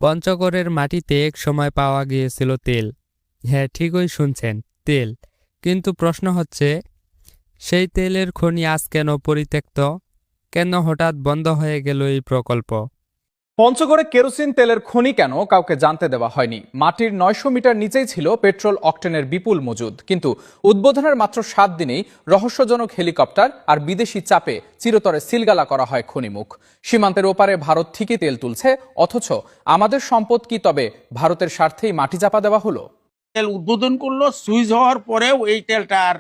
পঞ্চগড়ের মাটিতে এক সময় পাওয়া গিয়েছিল তেল। হ্যাঁ, ঠিকই শুনছেন, তেল। কিন্তু প্রশ্ন হচ্ছে, সেই তেলের খনি আজ কেন পরিত্যক্ত? কেন হঠাৎ বন্ধ হয়ে গেল এই প্রকল্প? পঞ্চগড়ে কেরোসিন তেলের খনি কেন কাউকে জানতে দেওয়া হয়নি। মাটির ৯০০ মিটার নিচেই ছিল পেট্রোল অকটেনের বিপুল মজুদ, কিন্তু উদ্বোধনের মাত্র ৭ দিনেই রহস্যজনক হেলিকপ্টার আর বিদেশি চাপে চিরতরে সিলগালা করা হয় খনিমুখ। সীমান্তের ওপারে ভারত ঠিকই তেল তুলছে, অথচ আমাদের সম্পদ কি তবে ভারতের স্বার্থেই মাটি চাপা দেওয়া হলো? তেল উদ্বোধন করলো, সুইচ হওয়ার পরেও এই তেলটা আর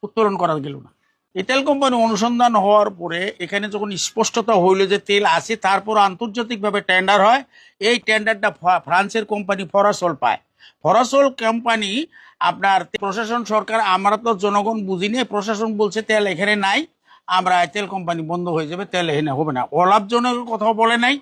উত্তোলন করা গেল না। এই তেল কোম্পানি অনুসন্ধান হওয়ার পরে এখানে যখন স্পষ্টতা হইল যে তেল আছে, তারপর আন্তর্জাতিকভাবে টেন্ডার হয়। এই টেন্ডারটা ফ্রান্সের কোম্পানি ফরাসল পায়। ফরাসল কোম্পানি আপনার প্রশাসন সরকার, আমরা তো জনগণ বুঝিনি, প্রশাসন বলছে তেল এখানে নাই, আমরা তেল কোম্পানি বন্ধ হয়ে যাবে, তেল এখানে হবে না। অলাভজনক কথাও বলে নাই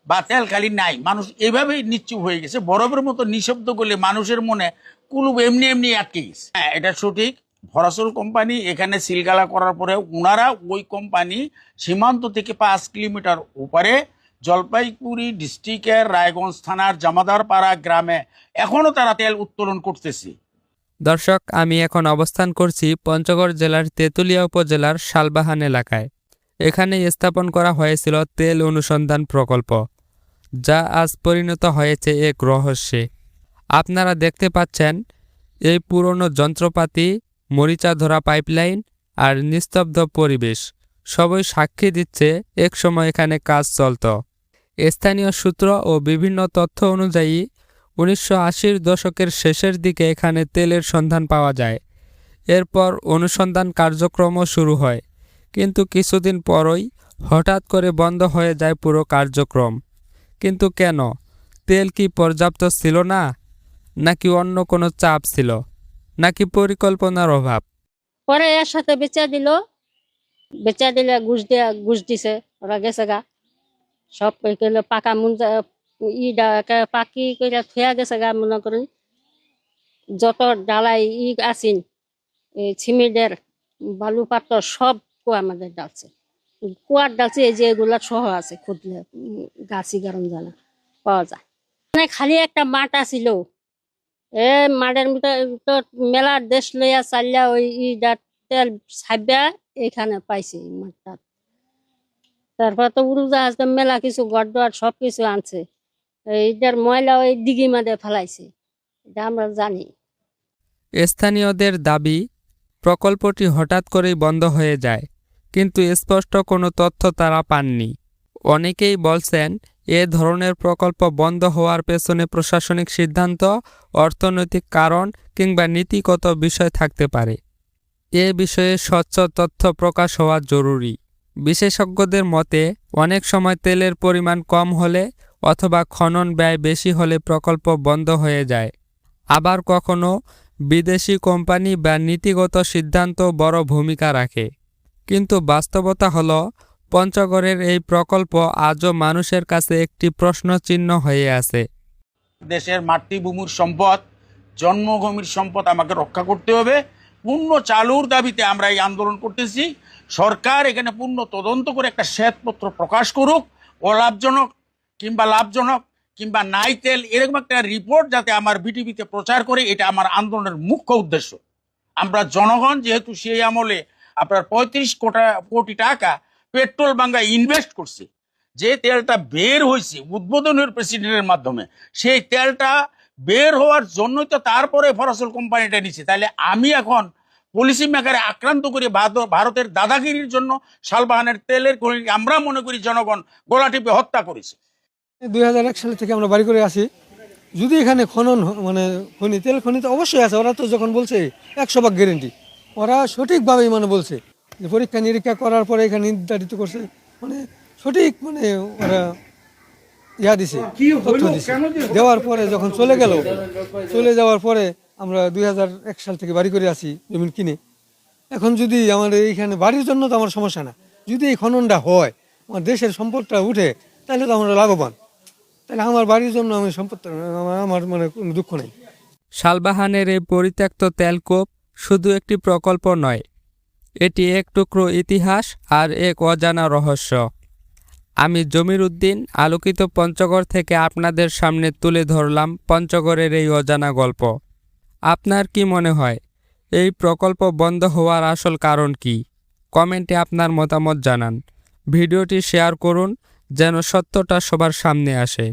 বা তেল খালি নাই, মানুষ এভাবেই নিশ্চুপ হয়ে গেছে। বরফের মতো নিঃশব্দ করলে মানুষের মনে কুলুপ এমনি এমনি আটকে গেছে। হ্যাঁ, এটা সঠিক। ফরাসল কোম্পানি এখানে সিলগালা করার পরে ওনারা ওই কোম্পানি সীমান্ত থেকে ৫ কিলোমিটার উপরে জলপাইগুড়ি ডিস্ট্রিক্টের রায়গঞ্জ থানার জামাদারপাড়া গ্রামে এখনো তারা তেল উত্তোলন করতেছে। দর্শক, আমি এখন অবস্থান করছি পঞ্চগড় জেলার তেঁতুলিয়া উপজেলার শালবাহান এলাকায়। এখানে স্থাপন করা হয়েছিল তেল অনুসন্ধান প্রকল্প, যা আজ পরিণত হয়েছে এক রহস্যে। আপনারা দেখতে পাচ্ছেন এই পুরনো যন্ত্রপাতি, মরিচা ধরা পাইপলাইন আর নিস্তব্ধ পরিবেশ সবই সাক্ষী দিচ্ছে এক সময় এখানে কাজ চলত। স্থানীয় সূত্র ও বিভিন্ন তথ্য অনুযায়ী ১৯৮০-র দশকের শেষের দিকে এখানে তেলের সন্ধান পাওয়া যায়। এরপর অনুসন্ধান কার্যক্রমও শুরু হয়, কিন্তু কিছুদিন পরই হঠাৎ করে বন্ধ হয়ে যায় পুরো কার্যক্রম। কিন্তু কেন? তেল কি পর্যাপ্ত ছিল না, নাকি অন্য কোনো চাপ ছিল, নাকি পরিকল্পনার অভাব? পরে এর সাথে বেচা দিলে ঘুষ দিছে, ওরা গেছে গা। সব পাকা মুঞ্জা পাকি করে থুয়া গেছে গা। মনে করেন যত ডালাই আসিন, সিমেন্টের বালু পাথর সব আমাদের ডালছে, কুয়ার ডালছে। এই যে এগুলা সহ আছে, খুঁজলে গাছি গরম জানা পাওয়া যায়। মানে খালি একটা মাঠ আছিল, মাঠের ভিতর মেলার দেশ লইয়া চালিয়া ওই তেল ছাবিয়া এখানে পাইছে এই মাঠটা। তারপর তো উড়োজাহাজ মেলা কিছু গড়দোয়ার সবকিছু আনছে, এইটার ময়লা ওই দিঘি মাঝে ফেলাইছে, এটা আমরা জানি। স্থানীয়দের দাবি, প্রকল্পটি হঠাৎ করেই বন্ধ হয়ে যায়, কিন্তু স্পষ্ট কোনো তথ্য তারা পাননি। অনেকেই বলছেন এ ধরনের প্রকল্প বন্ধ হওয়ার পেছনে প্রশাসনিক সিদ্ধান্ত, অর্থনৈতিক কারণ কিংবা নীতিগত বিষয় থাকতে পারে। এ বিষয়ে স্বচ্ছ তথ্য প্রকাশ হওয়া জরুরি। বিশেষজ্ঞদের মতে, অনেক সময় তেলের পরিমাণ কম হলে অথবা খনন ব্যয় বেশি হলে প্রকল্প বন্ধ হয়ে যায়। আবার কখনো বিদেশি কোম্পানি বা নীতিগত সিদ্ধান্ত বড় ভূমিকা রাখে। কিন্তু বাস্তবতা হলো, পঞ্চগড়ের এই প্রকল্প আজও মানুষের কাছে একটি প্রশ্নচিহ্ন হয়ে আছে। দেশের মাতৃভূমির সম্পদ, জন্মভূমির সম্পদ আমাকে রক্ষা করতে হবে। পূর্ণ চালুর দাবিতে আমরা এই আন্দোলন করতেছি। সরকার এখানে পূর্ণ তদন্ত করে একটা শ্বেতপত্র প্রকাশ করুক, অলাভজনক কিংবা লাভজনক কিংবা নাই তেল, এরকম একটা রিপোর্ট যাতে আমার বিটিভিতে প্রচার করে, এটা আমার আন্দোলনের মুখ্য উদ্দেশ্য। আমরা জনগণ যেহেতু সেই আমলে আপনার ৩৫ কোটি টাকা পেট্রোল বাংলায় ইনভেস্ট করছে, যে তেলটা বের হয়েছে উদ্বোধনের প্রেসিডেন্টের মাধ্যমে, সেই তেলটা বের হওয়ার জন্যই তো তারপরে ফরাসল কোম্পানিটা নিচ্ছে। তাহলে আমি এখন পলিসি মেকারে আক্রান্ত করে ভারতের দাদাগিরির জন্য শালবাহানের তেলের আমরা মনে করি জনগণ গলা টিপে হত্যা করেছে। ২০০১ সাল থেকে আমরা বাড়ি করে আসি। যদি এখানে খনন খনি, তেল খনি তো অবশ্যই আছে। ওরা তো যখন বলছে ১০০% গ্যারেন্টি, ওরা সঠিকভাবেই বলছে যে পরীক্ষা নিরীক্ষা করার পরে এখানে নির্ধারিত করছে, সঠিক ওরা দিছে, তথ্য দিছে। দেওয়ার পরে যখন চলে যাওয়ার পরে আমরা ২০০১ সাল থেকে বাড়ি করে আসি জমি কিনে। এখন যদি আমাদের এইখানে বাড়ির জন্য তো আমার সমস্যা না, যদি এই খননটা হয়, আমার দেশের সম্পদটা উঠে, তাহলে তো আমরা লাভবান। তাহলে আমার বাড়ির জন্য আমি সম্পদ, আমার কোনো দুঃখ নেই। শালবাহানের এই পরিত্যক্ত তেলকূপ শুধু একটি প্রকল্প নয়, এটি এক টুকরো ইতিহাস আর এক অজানা রহস্য। আমি জমির উদ্দিন আলোকিত পঞ্চগড় থেকে আপনাদের সামনে তুলে ধরলাম পঞ্চগড়ের এই অজানা গল্প। আপনার কি মনে হয় এই প্রকল্প বন্ধ হওয়ার আসল কারণ কি? কমেন্টে আপনার মতামত জানান। ভিডিওটি শেয়ার করুন যেন সত্যটা সবার সামনে আসে।